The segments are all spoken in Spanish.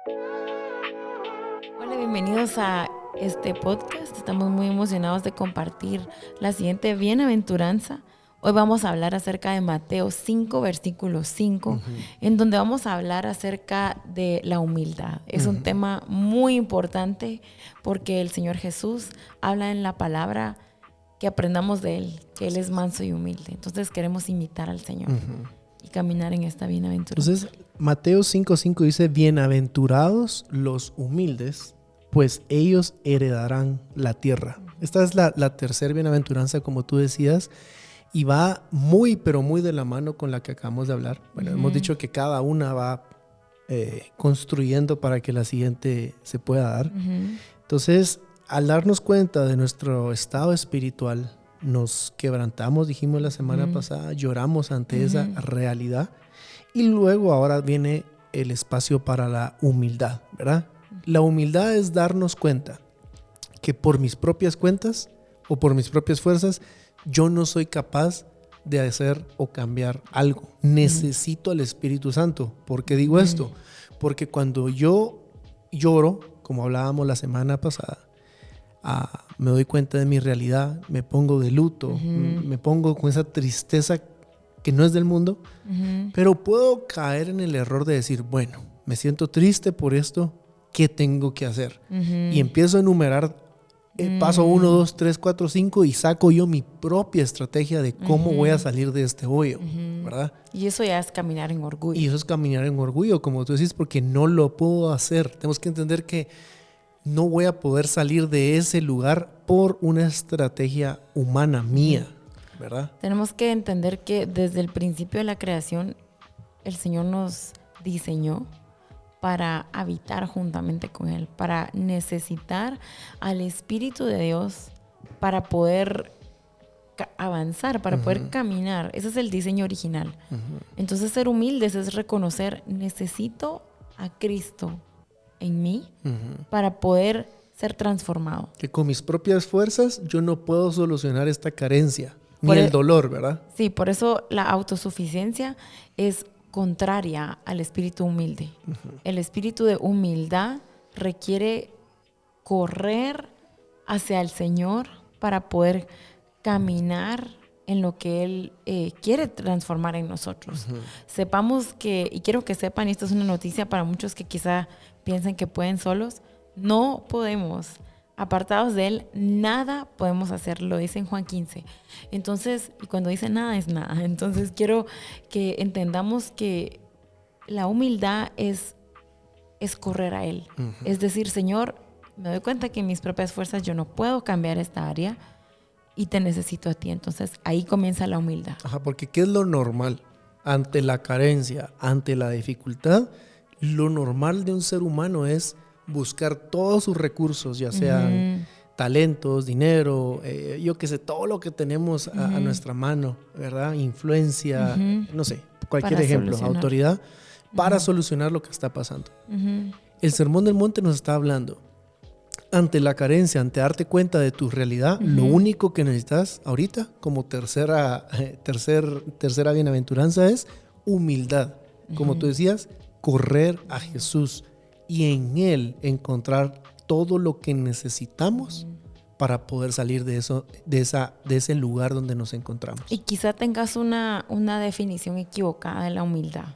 Hola, bienvenidos a este podcast. Estamos muy emocionados de compartir la siguiente bienaventuranza. Hoy vamos a hablar acerca de Mateo 5, versículo 5, en donde vamos a hablar acerca de la humildad. Es un tema muy importante porque el Señor Jesús habla en la palabra que aprendamos de Él, que Él es manso y humilde. Entonces queremos imitar al Señor y caminar en esta bienaventuranza. Entonces, Mateo 5:5 dice, bienaventurados los humildes, pues ellos heredarán la tierra. Esta es la tercera bienaventuranza, como tú decías, y va muy, pero muy de la mano con la que acabamos de hablar. Bueno, hemos dicho que cada una va construyendo para que la siguiente se pueda dar. Entonces, al darnos cuenta de nuestro estado espiritual, nos quebrantamos, dijimos la semana pasada, lloramos ante esa realidad. Y luego ahora viene el espacio para la humildad, ¿verdad? La humildad es darnos cuenta que por mis propias cuentas o por mis propias fuerzas, yo no soy capaz de hacer o cambiar algo. Necesito al Espíritu Santo. ¿Por qué digo esto? Porque cuando yo lloro, como hablábamos la semana pasada, me doy cuenta de mi realidad, me pongo de luto, me pongo con esa tristeza que no es del mundo, pero puedo caer en el error de decir, bueno, me siento triste por esto, ¿qué tengo que hacer? Y empiezo a enumerar paso 1, 2, 3, 4, 5 y saco yo mi propia estrategia de cómo voy a salir de este hoyo, ¿verdad? Y eso ya es caminar en orgullo. Y eso es caminar en orgullo, como tú decís, porque no lo puedo hacer. Tenemos que entender que no voy a poder salir de ese lugar por una estrategia humana mía, ¿verdad? Tenemos que entender que desde el principio de la creación, el Señor nos diseñó para habitar juntamente con Él, para necesitar al Espíritu de Dios para poder avanzar, para poder caminar. Ese es el diseño original. Entonces, ser humildes es reconocer, necesito a Cristo en mí para poder ser transformado. Que con mis propias fuerzas yo no puedo solucionar esta carencia, ni Por el dolor, ¿verdad? Sí, por eso la autosuficiencia es contraria al espíritu humilde. El espíritu de humildad requiere correr hacia el Señor para poder caminar en lo que Él quiere transformar en nosotros. Sepamos que, y quiero que sepan, y esto es una noticia para muchos que quizá piensen que pueden solos, no podemos. Apartados de Él, nada podemos hacer, lo dice en Juan 15. Entonces, y cuando dice nada, es nada. Entonces, quiero que entendamos que la humildad es correr a Él. Es decir, Señor, me doy cuenta que en mis propias fuerzas yo no puedo cambiar esta área y te necesito a ti. Entonces, ahí comienza la humildad. Ajá, porque ¿qué es lo normal? Ante la carencia, ante la dificultad, lo normal de un ser humano es buscar todos sus recursos, ya sean talentos, dinero, yo qué sé, todo lo que tenemos a nuestra mano, ¿verdad? Influencia, no sé, cualquier Para ejemplo, solucionar. autoridad, para solucionar lo que está pasando. El Sermón del Monte nos está hablando, ante la carencia, ante darte cuenta de tu realidad, lo único que necesitas ahorita, como tercera bienaventuranza, es humildad. Como tú decías, correr a Jesús y en Él encontrar todo lo que necesitamos para poder salir de ese lugar donde nos encontramos. Y quizá tengas una definición equivocada de la humildad.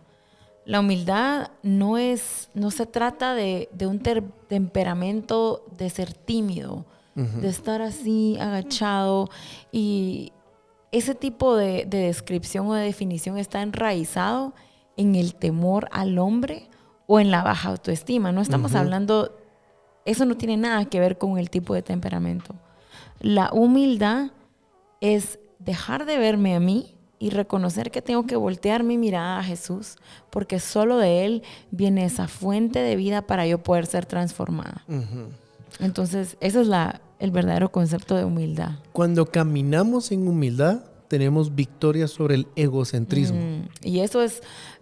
La humildad no se trata de un temperamento de ser tímido, de estar así agachado. Y ese tipo de descripción o de definición está enraizado en el temor al hombre o en la baja autoestima. No estamos hablando, eso no tiene nada que ver con el tipo de temperamento. La humildad es dejar de verme a mí y reconocer que tengo que voltear mi mirada a Jesús, porque solo de Él viene esa fuente de vida para yo poder ser transformada. Entonces, ese es el verdadero concepto de humildad. Cuando caminamos en humildad, tenemos victoria sobre el egocentrismo. Y eso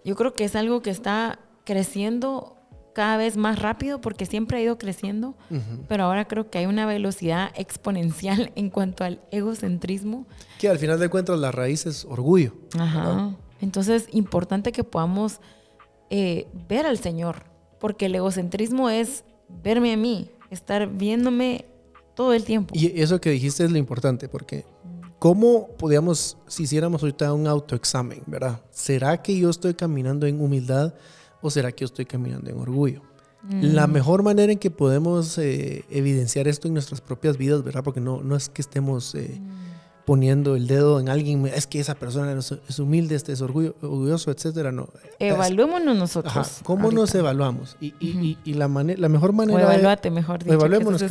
yo creo que es algo que está creciendo cada vez más rápido, porque siempre ha ido creciendo, pero ahora creo que hay una velocidad exponencial en cuanto al egocentrismo. Que al final de cuentas la raíz es orgullo. Ajá. Entonces, importante que podamos ver al Señor Porque el egocentrismo es verme a mí, estar viéndome todo el tiempo. Y eso que dijiste es lo importante, porque ¿cómo podríamos, si hiciéramos ahorita un autoexamen, ¿verdad? ¿Será que yo estoy caminando en humildad o será que yo estoy caminando en orgullo? La mejor manera en que podemos evidenciar esto en nuestras propias vidas, ¿verdad? Porque no es que estemos poniendo el dedo en alguien, es que esa persona es humilde, es orgulloso, etcétera. No. Evaluémonos nosotros. Ajá, ¿cómo ahorita nos evaluamos? Y la mejor manera... O evalúate, mejor dicho. Evaluémonos,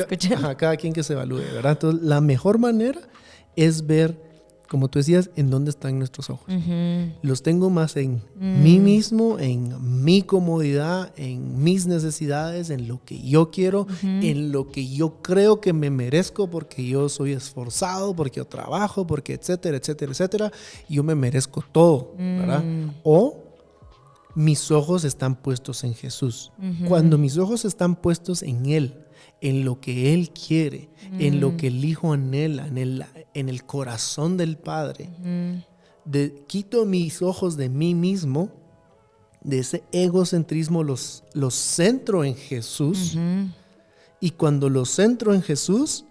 cada quien que se evalúe, ¿verdad? Entonces, la mejor manera es ver, como tú decías, en dónde están nuestros ojos. Los tengo más en mí mismo, en mi comodidad, en mis necesidades, en lo que yo quiero, en lo que yo creo que me merezco porque yo soy esforzado, porque yo trabajo, porque etcétera, etcétera, etcétera. Y yo me merezco todo, ¿verdad? O mis ojos están puestos en Jesús. Cuando mis ojos están puestos en Él, en lo que Él quiere, en lo que el Hijo anhela, en el corazón del Padre, quito mis ojos de mí mismo, de ese egocentrismo, los centro en Jesús. Y cuando los centro en Jesús,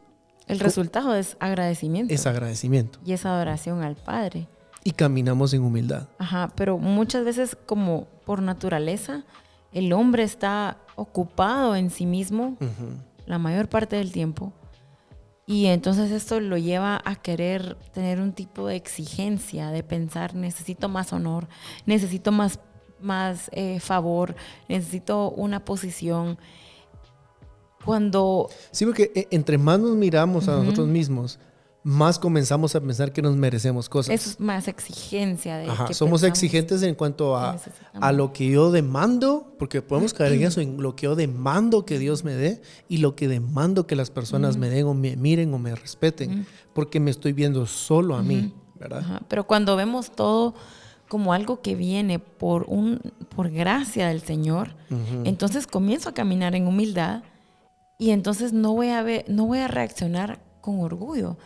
el resultado es agradecimiento. Es agradecimiento. Y es adoración al Padre. Y caminamos en humildad. Ajá, pero muchas veces, como por naturaleza, el hombre está ocupado en sí mismo la mayor parte del tiempo. Y entonces esto lo lleva a querer tener un tipo de exigencia, de pensar, necesito más honor, necesito más favor, necesito una posición. Cuando... Sí, porque entre más nos miramos a nosotros mismos, más comenzamos a pensar que nos merecemos cosas. Eso es más exigencia. Somos exigentes en cuanto a lo que yo demando, porque podemos caer en eso, en lo que yo demando que Dios me dé y lo que demando que las personas me den o me miren o me respeten, porque me estoy viendo solo a mí, ¿verdad? Pero cuando vemos todo como algo que viene por gracia del Señor, entonces comienzo a caminar en humildad y entonces no voy a reaccionar con orgullo,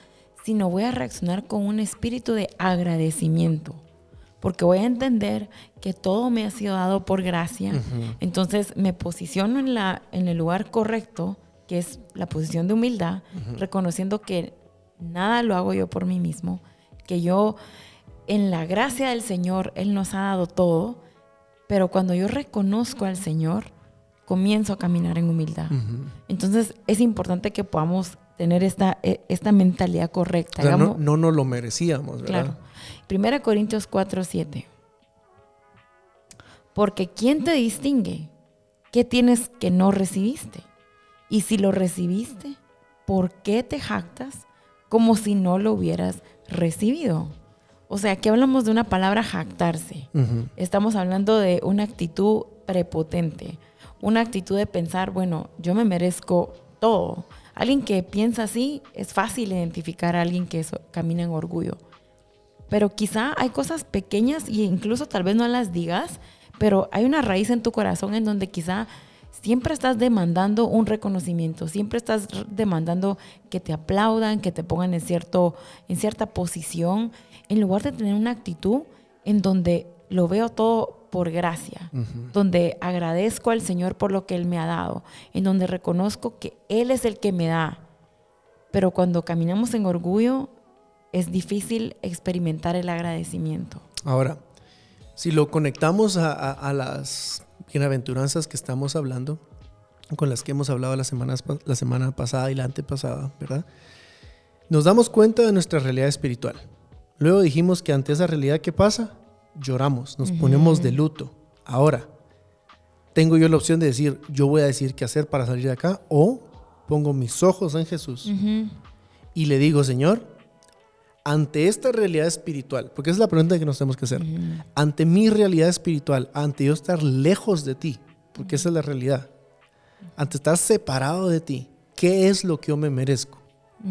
sino voy a reaccionar con un espíritu de agradecimiento, porque voy a entender que todo me ha sido dado por gracia. Entonces me posiciono en el lugar correcto, que es la posición de humildad, reconociendo que nada lo hago yo por mí mismo, que yo, en la gracia del Señor, Él nos ha dado todo, pero cuando yo reconozco al Señor, comienzo a caminar en humildad. Entonces es importante que podamos tener esta mentalidad correcta. O sea, no nos lo merecíamos, ¿verdad? Claro. 1 Corintios 4:7. Porque ¿quién te distingue? ¿Qué tienes que no recibiste? Y si lo recibiste, ¿por qué te jactas como si no lo hubieras recibido? O sea, aquí hablamos de una palabra jactarse. Estamos hablando de una actitud prepotente, una actitud de pensar, bueno, yo me merezco todo. Alguien que piensa así, es fácil identificar a alguien que camina en orgullo. Pero quizá hay cosas pequeñas e incluso tal vez no las digas, pero hay una raíz en tu corazón en donde quizá siempre estás demandando un reconocimiento, siempre estás demandando que te aplaudan, que te pongan en cierta posición, en lugar de tener una actitud en donde lo veo todo por gracia, donde agradezco al Señor por lo que Él me ha dado, en donde reconozco que Él es el que me da. Pero cuando caminamos en orgullo, es difícil experimentar el agradecimiento. Ahora, si lo conectamos a las bienaventuranzas que estamos hablando, con las que hemos hablado la semana pasada y la antepasada, ¿verdad? Nos damos cuenta de nuestra realidad espiritual. Luego dijimos que ante esa realidad, ¿qué pasa? Lloramos, nos ponemos de luto. Ahora, tengo yo la opción de decir, yo voy a decir qué hacer para salir de acá, o pongo mis ojos en Jesús y le digo, Señor, ante esta realidad espiritual, porque esa es la pregunta que nos tenemos que hacer, ante mi realidad espiritual, ante yo estar lejos de ti, porque esa es la realidad, ante estar separado de ti, ¿qué es lo que yo me merezco?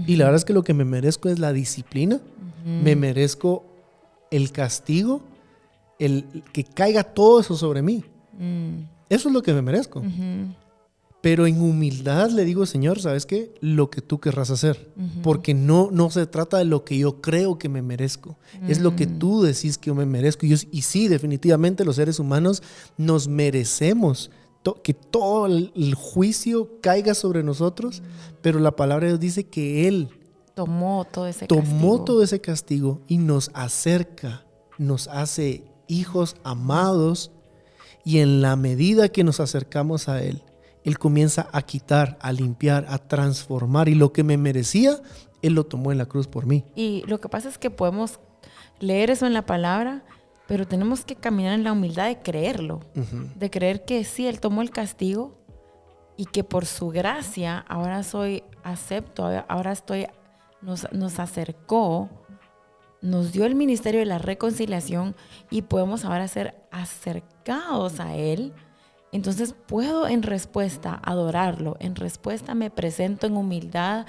Y la verdad es que lo que me merezco es la disciplina, me merezco el castigo, el que caiga todo eso sobre mí. Eso es lo que me merezco. Pero en humildad le digo, Señor, ¿sabes qué? Lo que tú querrás hacer. Porque no se trata de lo que yo creo que me merezco. Es lo que tú decís que yo me merezco. Y sí, definitivamente los seres humanos nos merecemos que todo el juicio caiga sobre nosotros, pero la palabra de Dios dice que Él tomó todo ese castigo y nos acerca, nos hace hijos amados, y en la medida que nos acercamos a Él, Él comienza a quitar, a limpiar, a transformar, y lo que me merecía, Él lo tomó en la cruz por mí. Y lo que pasa es que podemos leer eso en la palabra, pero tenemos que caminar en la humildad de creerlo, de creer que sí, Él tomó el castigo y que por su gracia ahora soy acepto, ahora estoy, nos acercó, nos dio el ministerio de la reconciliación y podemos ahora ser acercados a Él. Entonces puedo en respuesta adorarlo, en respuesta me presento en humildad,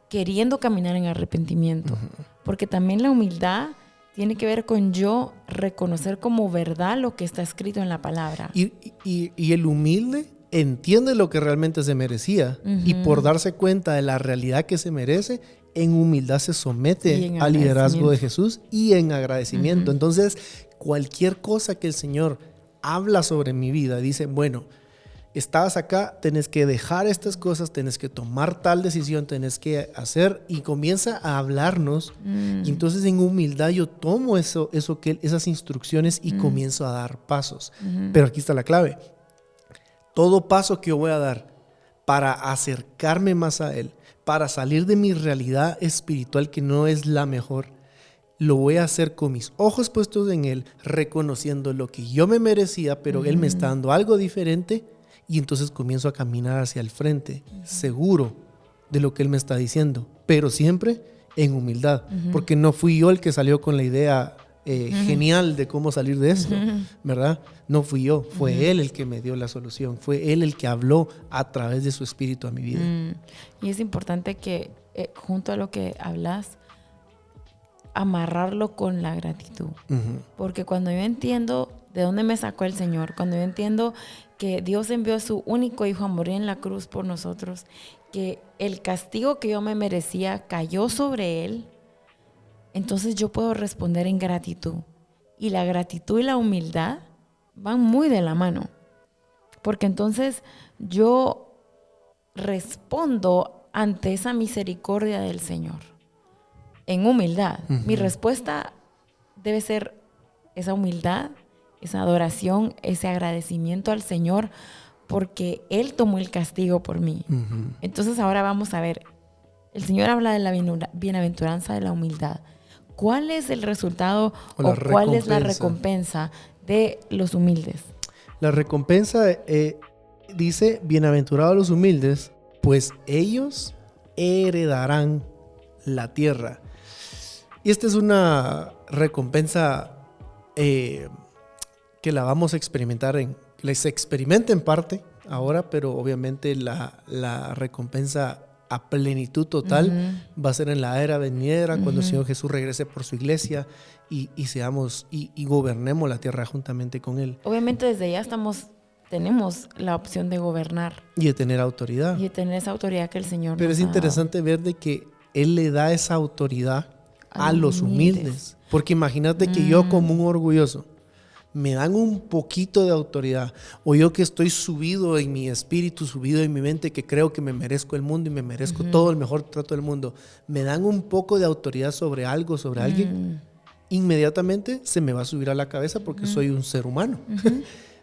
queriendo caminar en arrepentimiento, porque también la humildad tiene que ver con yo reconocer como verdad lo que está escrito en la palabra. Y el humilde entiende lo que realmente se merecía, y por darse cuenta de la realidad que se merece, en humildad se somete al liderazgo de Jesús y en agradecimiento. Entonces, cualquier cosa que el Señor habla sobre mi vida, dice, bueno, estabas acá, tenés que dejar estas cosas, tenés que tomar tal decisión, tenés que hacer, y comienza a hablarnos. Y entonces en humildad yo tomo esas instrucciones y comienzo a dar pasos. Pero aquí está la clave. Todo paso que yo voy a dar para acercarme más a Él, para salir de mi realidad espiritual que no es la mejor, lo voy a hacer con mis ojos puestos en Él, reconociendo lo que yo me merecía, pero Él me está dando algo diferente. Y entonces comienzo a caminar hacia el frente, seguro de lo que Él me está diciendo, pero siempre en humildad, porque no fui yo el que salió con la idea genial de cómo salir de esto, ¿verdad? No fui yo, fue Él el que me dio la solución, fue Él el que habló a través de su espíritu a mi vida. Y es importante que junto a lo que hablas, amarrarlo con la gratitud, porque cuando yo entiendo de dónde me sacó el Señor, cuando yo entiendo que Dios envió a su único hijo a morir en la cruz por nosotros, que el castigo que yo me merecía cayó sobre Él, entonces yo puedo responder en gratitud. Y la gratitud y la humildad van muy de la mano, porque entonces yo respondo ante esa misericordia del Señor en humildad. Mi respuesta debe ser esa humildad, esa adoración, ese agradecimiento al Señor, porque Él tomó el castigo por mí. Entonces ahora vamos a ver, el Señor habla de la bienaventuranza de la humildad. ¿Cuál es el resultado o cuál es la recompensa de los humildes? La recompensa dice, bienaventurados los humildes, pues ellos heredarán la tierra. Y esta es una recompensa que la vamos a experimentar, se experimenta en parte ahora, pero obviamente la recompensa a plenitud total va a ser en la era venidera, cuando el Señor Jesús regrese por su iglesia y seamos y gobernemos la tierra juntamente con Él. Obviamente desde ya tenemos la opción de gobernar. Y de tener autoridad. Y de tener esa autoridad que el Señor Pero nos es ha interesante dado. ver de que Él le da esa autoridad a los humildes. Porque imagínate que yo como un orgulloso me dan un poquito de autoridad, o yo que estoy subido en mi espíritu, subido en mi mente, que creo que me merezco el mundo y me merezco todo el mejor trato del mundo, me dan un poco de autoridad sobre algo, sobre alguien, inmediatamente se me va a subir a la cabeza porque soy un ser humano,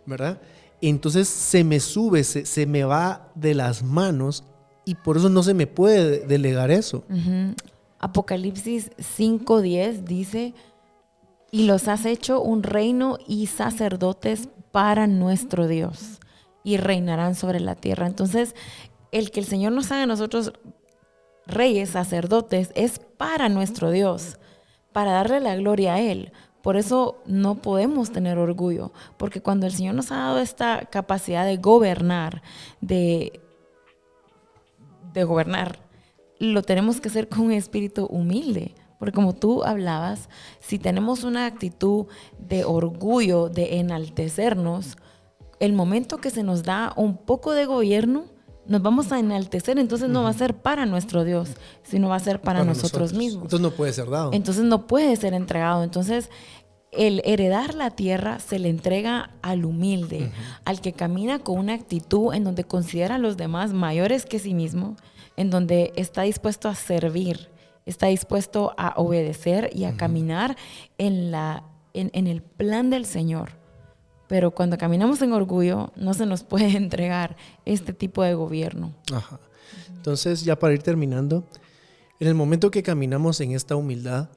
¿verdad? Entonces se me sube, se me va de las manos, y por eso no se me puede delegar eso. Apocalipsis 5:10 dice: y los has hecho un reino y sacerdotes para nuestro Dios, y reinarán sobre la tierra. Entonces, el que el Señor nos haga a nosotros reyes, sacerdotes, es para nuestro Dios, para darle la gloria a Él. Por eso no podemos tener orgullo, porque cuando el Señor nos ha dado esta capacidad de gobernar, de gobernar, lo tenemos que hacer con un espíritu humilde. Porque como tú hablabas, si tenemos una actitud de orgullo, de enaltecernos, el momento que se nos da un poco de gobierno, nos vamos a enaltecer. Entonces no va a ser para nuestro Dios, sino va a ser para nosotros mismos. Entonces no puede ser dado. Entonces no puede ser entregado. Entonces el heredar la tierra se le entrega al humilde, al que camina con una actitud en donde considera a los demás mayores que sí mismo, en donde está dispuesto a servir, está dispuesto a obedecer y a caminar en el plan del Señor. Pero cuando caminamos en orgullo, no se nos puede entregar este tipo de gobierno. Ajá. Entonces, ya para ir terminando, en el momento que caminamos en esta humildad,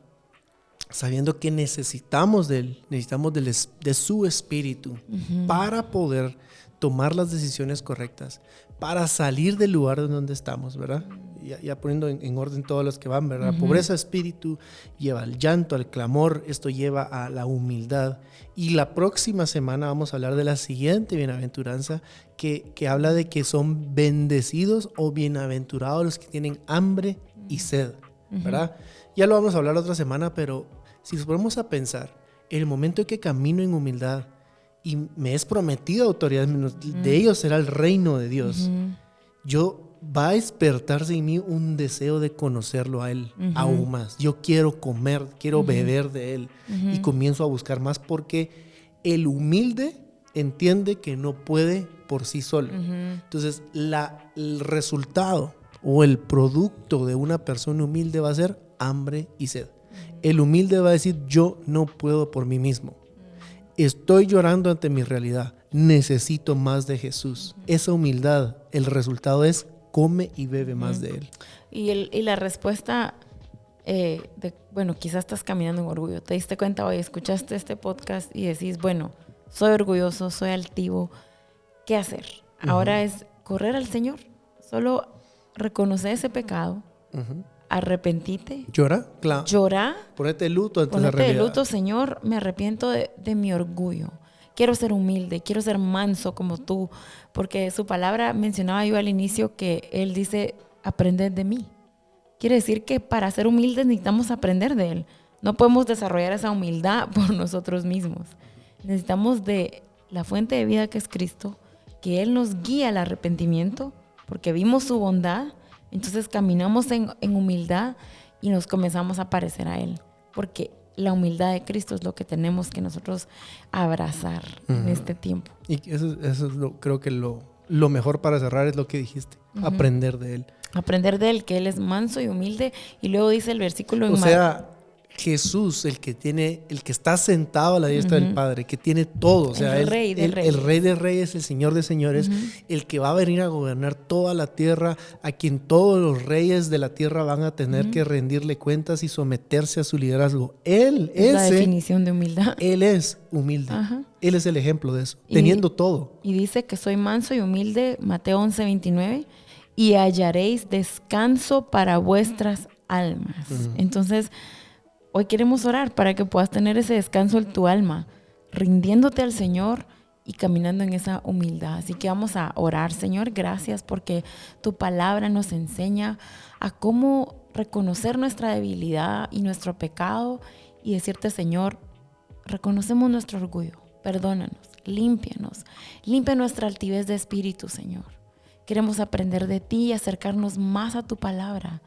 sabiendo que necesitamos de Él, necesitamos de su Espíritu para poder tomar las decisiones correctas, para salir del lugar en donde estamos, ¿verdad? Ya poniendo en orden todos los que van, ¿verdad? La pobreza de espíritu lleva al llanto, al clamor, esto lleva a la humildad. Y la próxima semana vamos a hablar de la siguiente bienaventuranza que habla de que son bendecidos o bienaventurados los que tienen hambre y sed, ¿verdad? Ya lo vamos a hablar otra semana, pero si nos ponemos a pensar, en el momento en que camino en humildad y me es prometido autoridad, de ellos será el reino de Dios, va a despertarse en mí un deseo de conocerlo a Él aún más. Yo quiero comer, quiero beber de Él y comienzo a buscar más porque el humilde entiende que no puede por sí solo. Entonces, el resultado o el producto de una persona humilde va a ser hambre y sed. El humilde va a decir, yo no puedo por mí mismo. Estoy llorando ante mi realidad. Necesito más de Jesús. Esa humildad, el resultado es come y bebe más de Él. Y la respuesta, bueno, quizás estás caminando en orgullo. Te diste cuenta hoy, escuchaste este podcast y decís, bueno, soy orgulloso, soy altivo. ¿Qué hacer? Ahora es correr al Señor. Solo reconocer ese pecado. Arrepentite. ¿Llora? Claro. Llora. Ponete de luto ante la Ponete realidad. de luto, Señor. Me arrepiento de mi orgullo. Quiero ser humilde, quiero ser manso como tú. Porque su palabra, mencionaba yo al inicio, que Él dice, aprended de mí. Quiere decir que para ser humildes necesitamos aprender de Él. No podemos desarrollar esa humildad por nosotros mismos. Necesitamos de la fuente de vida que es Cristo, que Él nos guía al arrepentimiento, porque vimos su bondad. Entonces caminamos en humildad y nos comenzamos a parecer a Él. Porque la humildad de Cristo es lo que tenemos que nosotros abrazar en este tiempo. Y eso es creo que lo mejor para cerrar es lo que dijiste. Aprender de Él. Aprender de Él, que Él es manso y humilde. Y luego dice el versículo en O sea, Jesús, el que está sentado a la diestra del Padre, que tiene todo, o sea, el Rey de Reyes. El Rey de Reyes, el Señor de Señores, el que va a venir a gobernar toda la tierra, a quien todos los reyes de la tierra van a tener que rendirle cuentas y someterse a su liderazgo. Él es la definición de humildad. Él es humilde. Él es el ejemplo de eso, teniendo todo. Y dice que soy manso y humilde, Mateo 11:29, y hallaréis descanso para vuestras almas. Entonces, hoy queremos orar para que puedas tener ese descanso en tu alma, rindiéndote al Señor y caminando en esa humildad. Así que vamos a orar. Señor, gracias porque tu palabra nos enseña a cómo reconocer nuestra debilidad y nuestro pecado y decirte, Señor, reconocemos nuestro orgullo, perdónanos, límpianos, limpia nuestra altivez de espíritu, Señor. Queremos aprender de ti y acercarnos más a tu palabra.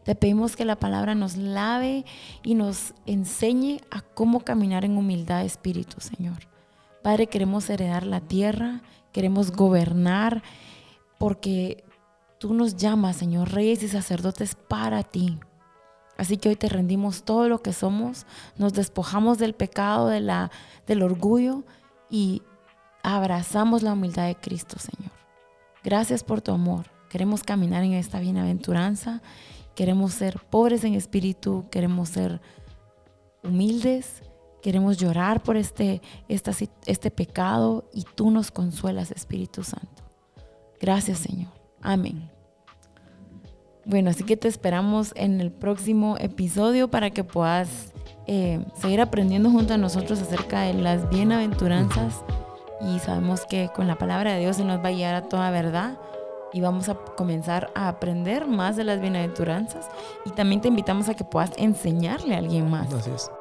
Te pedimos que la palabra nos lave y nos enseñe a cómo caminar en humildad de espíritu, Señor. Padre, queremos heredar la tierra, queremos gobernar, porque tú nos llamas, Señor, reyes y sacerdotes para ti. Así que hoy te rendimos todo lo que somos, nos despojamos del pecado, del orgullo y abrazamos la humildad de Cristo, Señor. Gracias por tu amor. Queremos caminar en esta bienaventuranza. Queremos ser pobres en espíritu, queremos ser humildes, queremos llorar por este pecado y tú nos consuelas, Espíritu Santo. Gracias, Señor. Amén. Bueno, así que te esperamos en el próximo episodio para que puedas seguir aprendiendo junto a nosotros acerca de las bienaventuranzas y sabemos que con la palabra de Dios se nos va a guiar a toda verdad. Y vamos a comenzar a aprender más de las bienaventuranzas. Y también te invitamos a que puedas enseñarle a alguien más. Así es.